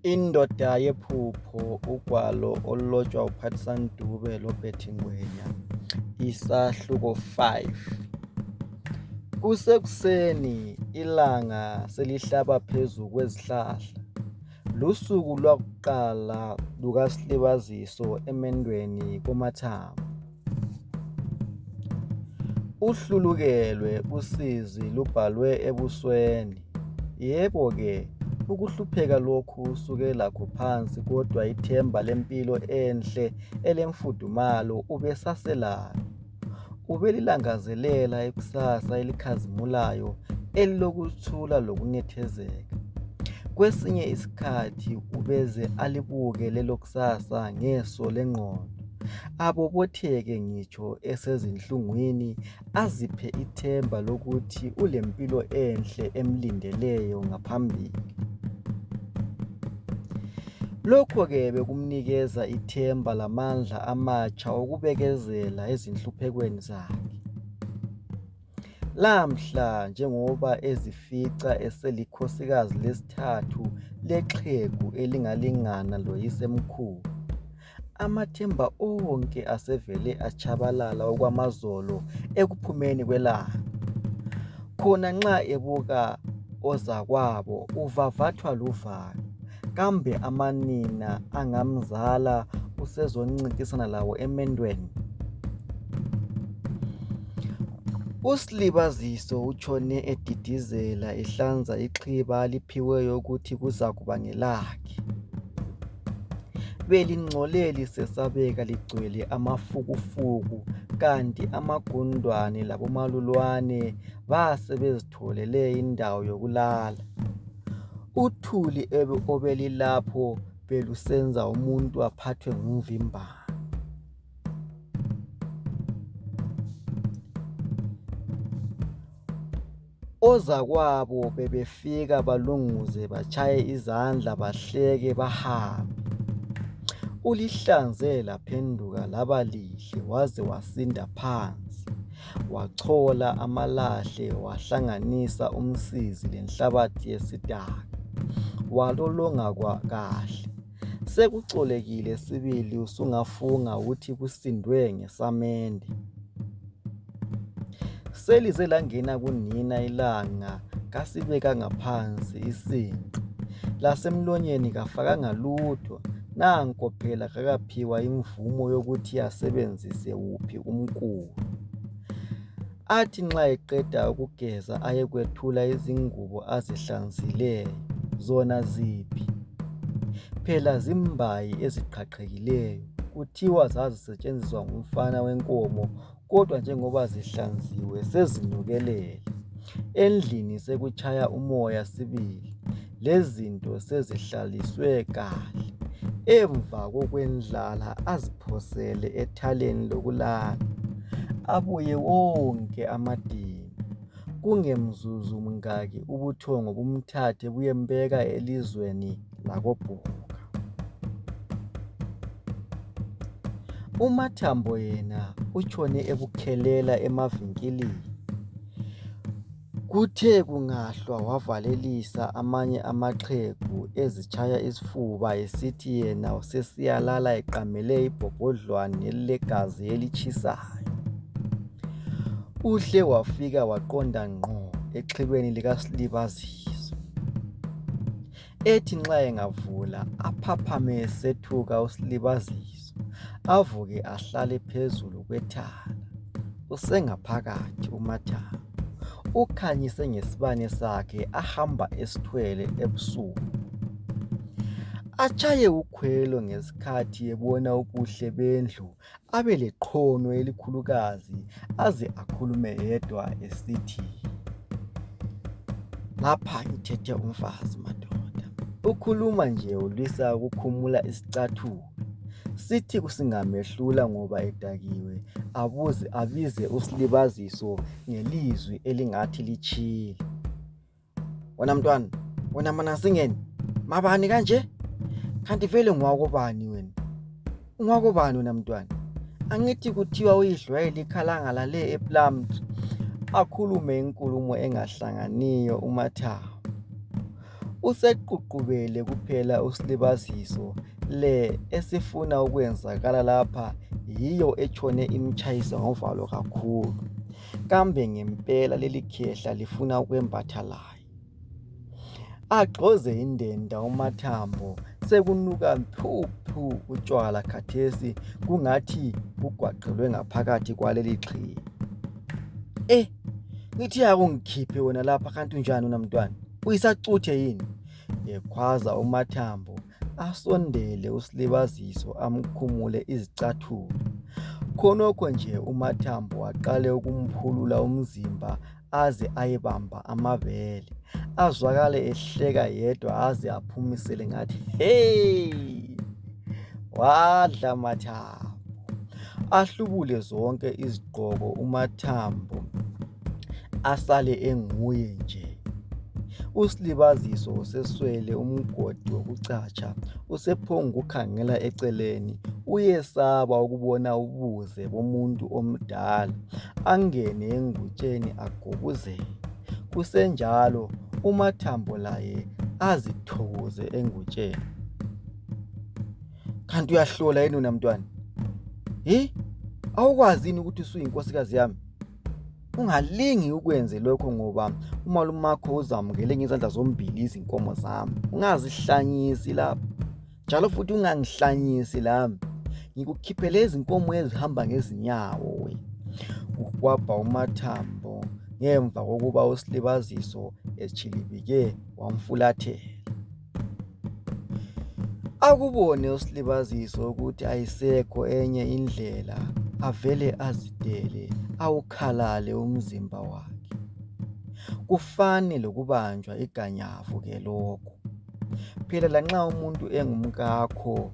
Indoda yephupho, ugwalo olulotshwa uPhathisani Dube loBert Ngwenya, isahluko 5. Kusekuseni ilanga selihlaba phezu kwezihlahla. Lusuku lwakuqala lukaSilibaziso emendweni koMathambo. Uhlulukelwe usizi lubhalwe ebusweni. Yebo-ke, ukuhlupheka lokhu usuke lakho phansi, kodwa ithemba lempilo enhle elemfudumalo ubesaselalo. Ubelilangazelela ikusasa elikhazimulayo elilokuthula lokunethezeka. Kwesinye isikhathi ubeze alibuke lelo kusasa ngeso lengqondo, abobotheke ngitsho esezinhlungwini, aziphe ithemba lokuthi ulempilo enhle emlindeleyo ngaphambili. Lokho-ke bekumnikeza ithemba lamandla amatsha okubekezela ezinhluphekweni zakhe. Lamhla njengoba ezifica eselikhosikazi lesithathu lexhegu elingalingana loyisemkhulu, amathemba onke asevele achabalala okwamazolo ekuphumeni kwelanga. Khona nxa ebuka ozakwabo uvavathwa luvalo, kambe amanina angamzala usezoncintisana lawo emendweni. uSilibaziso utshone edidizela ehlanza ixhiba aliphiweyo ukuthi kuzakuba ngelakhe. Belingcole lisesabeka ligcwele amafukufuku, kanti amagundwane labomalulwane basebezitholele indawo yokulala. Uthuli obelilapho belusenza umuntu aphathwe ngumvimbano. Ozakwabo bebefika balunguze, batshaye izandla, bahleke, bahambe. Ulihlanze laphenduka laba lihle, waze wasinda phansi, wachola amalahle, wahlanganisa umsizi lenhlabathi yesidaka, walolonga kahle. Sekucolekile sibili, usungafunga ukuthi kusindwe ngesamende. Selize langena kunina ilanga, kasibeka ngaphansi isinqe, lasemlonyeni kafakanga lutho. Nanko phela kakaphiwa imvumo yokuthi asebenzise wuphi umkhuba. Athi nxa eqeda ukugeza ayekwethula izingubo azihlanzileyo. Zona ziphi? Phela zimbayi eziqhaqhekileyo, kuthiwa zazisetshenziswa ngumfana wenkomo, kodwa njengoba zihlanziwe sezinukelele. Endlini sekutshaya umoya sibili, lezinto sezihlaliswe kahle. Emva kokwendlala aziphosele ethaleni lokulala, abuye wonke amadini. Kungemzuzu mngaki ubuthongo bumthathe buyembeka elizweni lakoBhuka. uMathambo yena utshone ebukhelela emavinkilini. Kuthe kungahlwa wavalelisa amanye amaxhegu ezitshaya isifuba esithi yena sesiyalala eqamele ibhobhodlwane elilegazi elitshisayo. Uhle wafika waqonda ngqo exhibeni likaSilibaziso. Ethi nxa engavula aphaphame esethuka uSilibaziso, avuke ahlale phezulu kwethala. Usengaphakathi uMathambo, ukhanyise ngesibane sakhe ahamba esithwele ebusuku. Atshaye ukhwelo ngesikhathi ebona ubuhle bendlu, abe leqhono elikhulukazi, aze akhulume yedwa esithi, "Ngapha ngithethe umfazi madoda." Ukhuluma nje ulwisa ukukhumula isicathulo. Sithi kusingamehlula ngoba edakiwe, abize uSilibaziso ngelizwi elingathi litshile. "Wena mntwana, wena mana singeni, mabani kanje? Kanti vele ngwakobani wena? Ungwakobani wena mntwana? Angithi kuthiwa uyidlwayile ikhalanga lale ePlumtree." Akhulume inkulumo engahlanganiyo uMathambo. Useququbele kuphela uSilibaziso, le esifuna ukwenzakala lapha yiyo etshone imtshayisa ngovalo kakhulu. Kambe ngempela leli khehla lifuna ukwembatha laye. Agxoze indenda uMathambo, sekunuka mphuphu utshwala khathesi kungathi ugwaqelwe ngaphakathi kwaleli xhiyi. Ngithi akungikhiphe wena lapha kanti unjani wena mntwana? Uyisacuthe yini? Ekhwaza uMathambo asondele uSilibaziso amkhumule izicathulo. Khonokho nje uMathambo waqale ukumphulula umzimba aze ayebamba amabele, azwakale ehleka yedwa aze aphumisele ngathi, "Hey! Wadla Mathambo." Ahlubule zonke izigqoko uMathambo asale enguye nje. uSilibaziso useswele umgodi wokucatsha, usephonga ukukhangela eceleni, uyesaba ukubona ubuze bomuntu omdala, angene engutsheni agobuzele. Kusenjalo uMathambo laye azithokoze engutsheni. Kanti uyahlola yini wena mntwana? Awukwazi yini ukuthi usuyinkosikazi yami? Ungalingi ukwenze lokho ngoba umalumakho uzamukele ngezandla zombili izinkomo zami. Ungazihlanyisi lapha. Njalo futhi ungangihlanyisi lami. Ngikukhiphele izinkomo ezihamba ngezinyawo we. Ukwabha uMathambo ngemva kokuba uSilibaziso etshilibike wamfulathela. Akubone uSilibaziso ukuthi ayisekho enye indlela, avele azidele awukhalale umzimba wakhe. Kufane lokubanjwa iganyavu ke lokho. Phela lanxa umuntu engumkakho,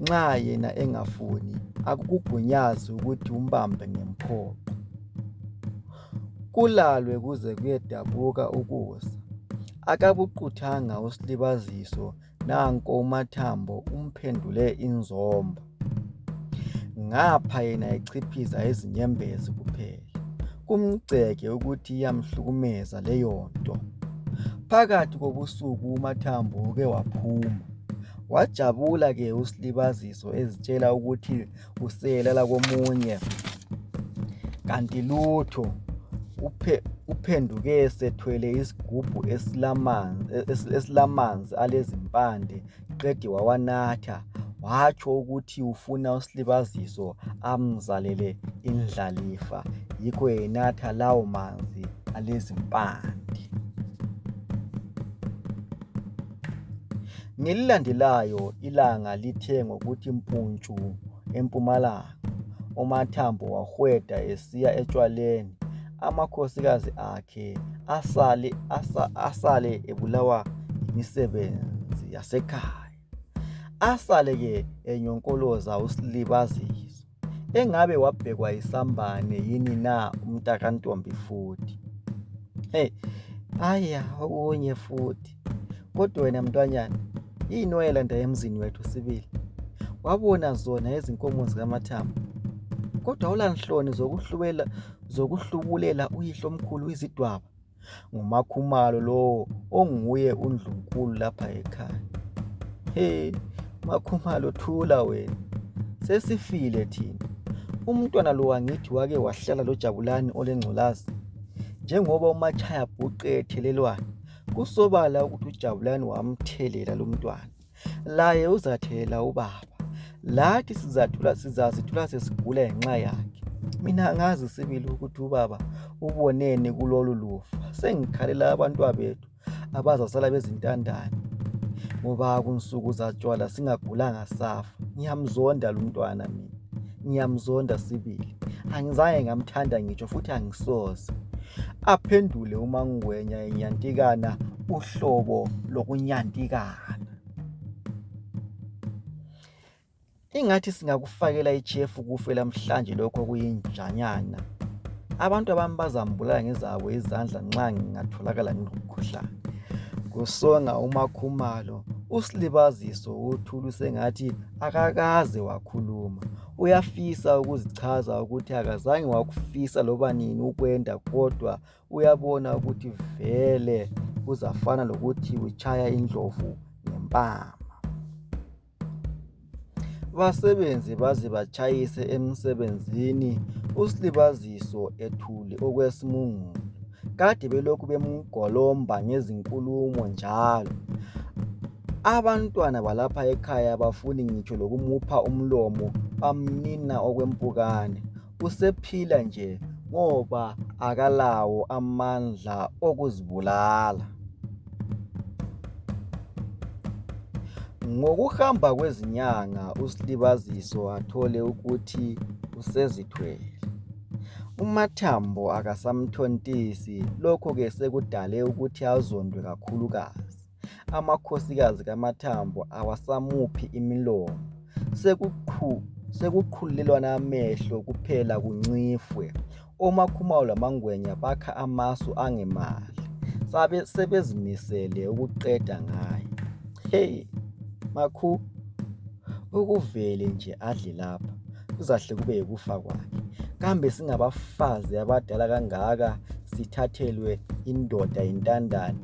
nxa yena engafuni, akukugunyazi ukuthi umbambe ngemphoqo. Kulalwe kuze kuyedabuka ukusa. Akabuquthanga uSilibaziso, nanko uMathambo umphendule inzomba. Ngapha yena echiphiza izinyembezi kuphela. Kumgceke ukuthi iyamhlukumeza leyo nto. Phakathi kobusuku uMathambo uke waphuma. Wajabula ke uSilibaziso ezitshela ukuthi uselala komunye. Kanti lutho uphenduke sethwele isigubhu esilamanzi alezimpande, qede wawanatha. Watsho ukuthi ufuna uSilibaziso amzalele indlalifa, yikho enatha lawo manzi alezimpande. Ngelilandelayo ilanga lithe ngokuthi mpuntshu empumalanga. uMathambo wahweda esiya etshwaleni. Amakhosikazi akhe asale ebulawa yimisebenzi yasekhaya. Asale ke enyonkoloza uSilibaziso. Engabe wabhekwa isambane yini na umntakantombi futhi? Okunye futhi. Kodwa wena mntwanyana, yini wayelanda emzini wethu sibili? Wabona zona izinkomo zikaMathambo, kodwa awulanhloni zokuhlubulela uyihlo omkhulu izidwaba. NguMakhumalo lowo onguye uNdlunkulu lapha ekhaya. Makhumalo, thula wena, sesifile thina. Umntwana lo wangithi wake wahlala loJabulani olengculazi. Njengoba uMatshayabhuqe ethelelwana, kusobala ukuthi uJabulani wamthelela lo mntwana. Laye uzathelela ubaba. Lathi sizazithola sesigula ngenxa yakhe. Mina angazi sibili ukuthi ubaba ubonene kulolu lufa. Sengikhalela abantwabethu abazasala bezintandane, ngoba kunsuku zatshwala singagulanga safa. Ngiyamzonda lo mntwana mina. Ngiyamzonda sibili. Angizange ngamthanda ngitsho futhi angisoze. Aphendule uMangwenya inyantikana uhlobo lokunyantikana. Ingathi singakufakela ichefu kufe lamhlanje lokho kuyinjanyana. Abantu abami bazambulala ngezabo izandla nxa ngingatholakala nginomkhuhlane. Kusonga uMakhumalo, uSilibaziso uthulu sengathi akakaze wakhuluma. Uyafisa ukuzichaza ukuthi akazange wakufisa loba nini ukwenda, kodwa uyabona ukuthi vele kuzafana lokuthi utshaya indlovu ngempama. Basebenzi baze batshayise emsebenzini uSilibaziso ethule okwesimungulu. Kade belokhu bemgolomba ngezinkulumo njalo. Abantwana balapha ekhaya bafuni ngitsho lokumupha umlomo, bamnina okwempukane. Usephila nje ngoba akalawo amandla okuzibulala. Ngokuhamba kwezinyanga uSilibaziso athole ukuthi usezithwele. UMathambo akasamthontisi, lokho-ke sekudale ukuthi azondwe kakhulukazi. Amakhosikazi kaMathambo awasamuphi imilomo, sekuqhulelwana amehlo kuphela kuncifwe. OMakhumalo lamaNgwenya bakha amasu angemali, sebezimisele ukuqeda ngaye. Hey Makhu, ukuvele nje adle lapha kuzahle kube yikufa kwakhe. Kambe singabafazi abadala kangaka sithathelwe indoda intandane?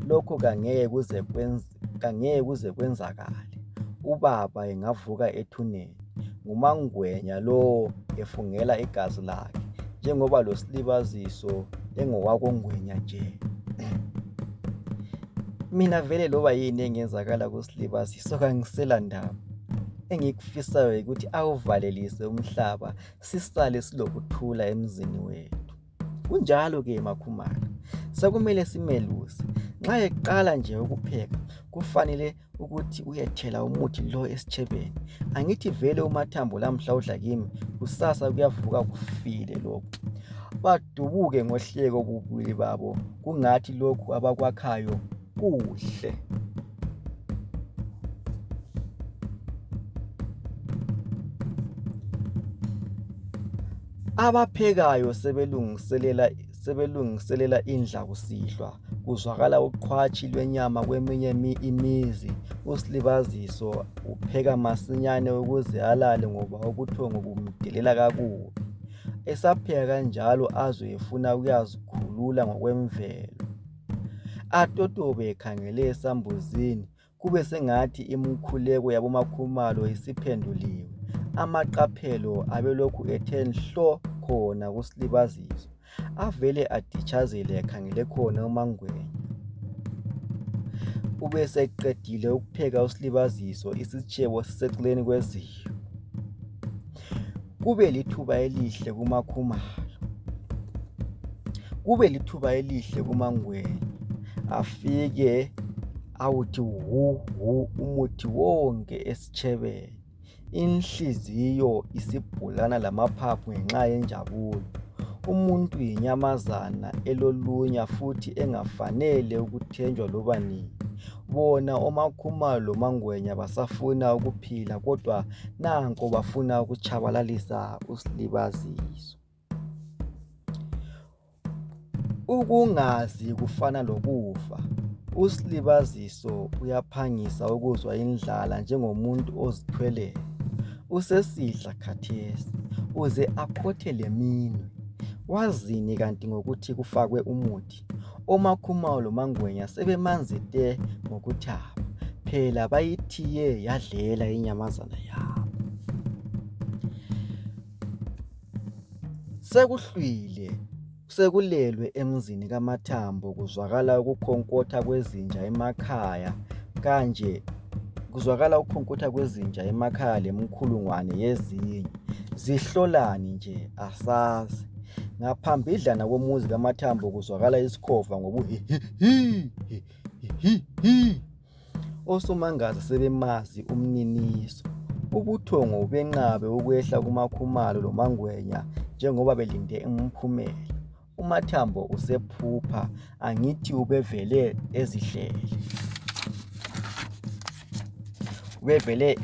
Lokho kangeke kuze kwenzakale. Ubaba engavuka ethuneni, nguMaNgwenya lo efungela igazi lakhe, njengoba lo Silibaziso engowakoNgwenya nje. Mina vele loba yini engenzakala kuSilibaziso kangisela ndaba. Engikufisayo ukuthi awuvalelise umhlaba sisale silokuthula emzini wethu. Kunjalo-ke Makhumalo, sekumele simeluse. Nxa eqala nje ukupheka, kufanele ukuthi uyethela umuthi lo esitshebeni. Angithi vele uMathambo lamhla udla kimi, kusasa kuyavuka kufile lokhu. Badubuke ngohleko bubili babo, kungathi lokhu abakwakhayo kuhle. Abaphekayo sebelungiselela indla kusihlwa. Kuzwakala uqhwashi lwenyama kweminye imizi. uSilibaziso upheka masinyane ukuze alale ngoba ubuthongo bumdelela kakubi. Esapheka kanjalo azwe efuna ukuyazikhulula ngokwemvelo. Atotobe ekhangele esambuzini, kube sengathi imikhuleko yaboMakhumalo isiphenduliwe. Amaqaphelo abelokhu ethe nhlo khona kuSilibaziso, avele aditshazele ekhangele khona uMaNgwenya. Ubeseqedile ukupheka uSilibaziso, isitshebo siseceleni kweziyo. Kube lithuba elihle kuMaNgwenya. Afike awuthi hu umuthi wonke esitshebeni. Inhliziyo isibhulana lamaphaphu ngenxa yenjabulo. Umuntu yinyamazana elolunya futhi engafanele ukuthenjwa loba nini. Bona oMakhumalo loMaNgwenya basafuna ukuphila, kodwa nanko bafuna ukutshabalalisa uSilibaziso. Ukungazi kufana lokufa. uSilibaziso uyaphangisa ukuzwa indlala njengomuntu ozithweleyo. Usesidla khathesi, uze akhothele minwe. Wazini kanti ngokuthi kufakwe umuthi? OMakhumalo loMaNgwenya sebemanzi te ngokuthaba, phela bayithiye yadlela inyamazana yabo. Sekuhlwile, sekulelwe emzini kaMathambo. Kuzwakala ukukhonkotha kwezinja emakhaya lemkhulungwane yezinye. Zihlolani nje asazi. Ngaphambidlana komuzi kaMathambo kuzwakala isikhova ngobuhihihi. Osomangaza sebemazi umniniso. Ubuthongo benqabe ukwehla kuMakhumalo loMaNgwenya njengoba belinde umphumela. uMathambo usephupha, angithi ubevele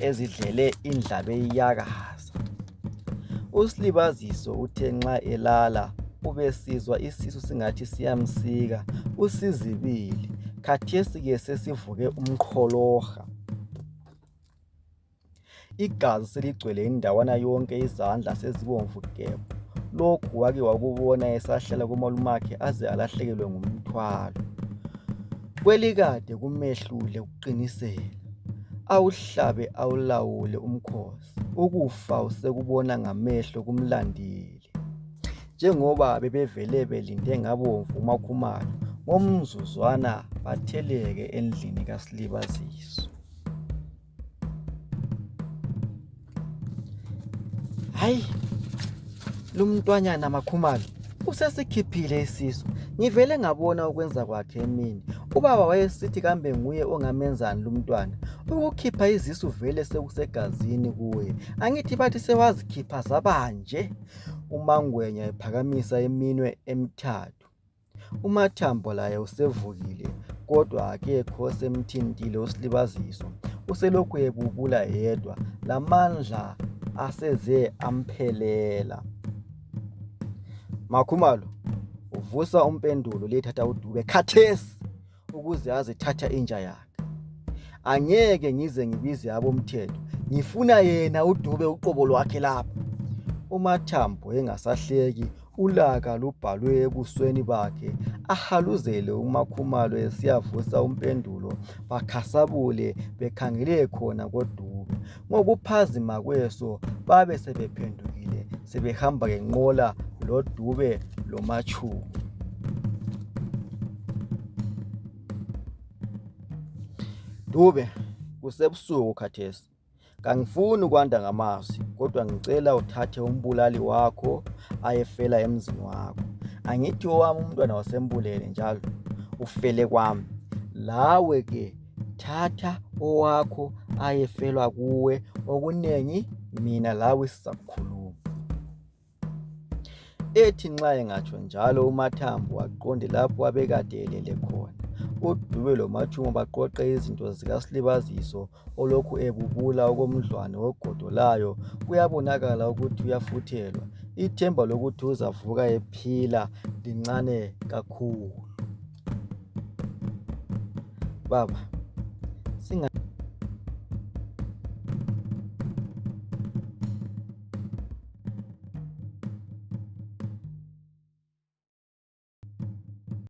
ezidlele indlebe iyakaza. uSilibaziso uthe nxa elala ubesizwa isisu singathi siyamsika. Usizibile, khathesi-ke sesivuke umqholoha. Igazi seligcwele indawana yonke, izandla sezibomvu gebhu. Lokhu wake wakubona esahlela kumalumakhe aze alahlekelwe ngumthwalo. Kwelikade kumehlule ukuqinisela, awuhlabe awulawule umkhosi, ukufa usekubona ngamehlo kumlandile. Njengoba bebevele belinde ngabomvu uMakhumalo, ngomzuzwana batheleke endlini kaSilibaziso. Hayi, lo mntwanyana Makhumalo usesikhiphile isisu. Ngivele ngabona ukwenza kwakhe emini. Ubaba wayesithi kambe nguye ongamenzani lo mntwana. Ukukhipha izisu vele sekusegazini kuye. Angithi bathi sewazikhipha zabanje. uMangwenya ephakamisa iminwe emithathu. uMathambo laye usevukile, kodwa akekho osemthintile uSilibaziso. Uselokhu ebubula yedwa, lamandla aseze amphelela. Makhumalo, uvusa umpendulo lethatha uDube khathesi ukuze azithatha inja yakhe. Angeke ngize ngibize abomthetho, ngifuna yena uDube uqobo lwakhe lapha. uMathambo engasahleki, ulaka lubhalwe ebusweni bakhe, ahaluzele uMakhumalo esiyavusa umpendulo, bakhasabule bekhangele khona koDube. Ngokuphazima kweso babe sebephendukile, sebehamba ngenqola loDube loMatshuku. Dube, kusebusuku khathesi. Kangifuni ukwanda ngamazwi, kodwa ngicela uthathe umbulali wakho ayefela emzini wakho. Angithi owami umntwana wasembulele njalo, ufele kwami. Lawe ke thatha owakho ayefelwa kuwe, okunengi mina lawe sizakukhuluma. Ethi nxa engatsho njalo uMathambo waqonde lapho abekade elele khona. uDube loMatshuku baqoqe izinto zikaSilibaziso olokhu ebubula okomdlwane ogodolayo. Kuyabonakala ukuthi uyafuthelwa. Ithemba lokuthi uzavuka ephila lincane kakhulu. Baba,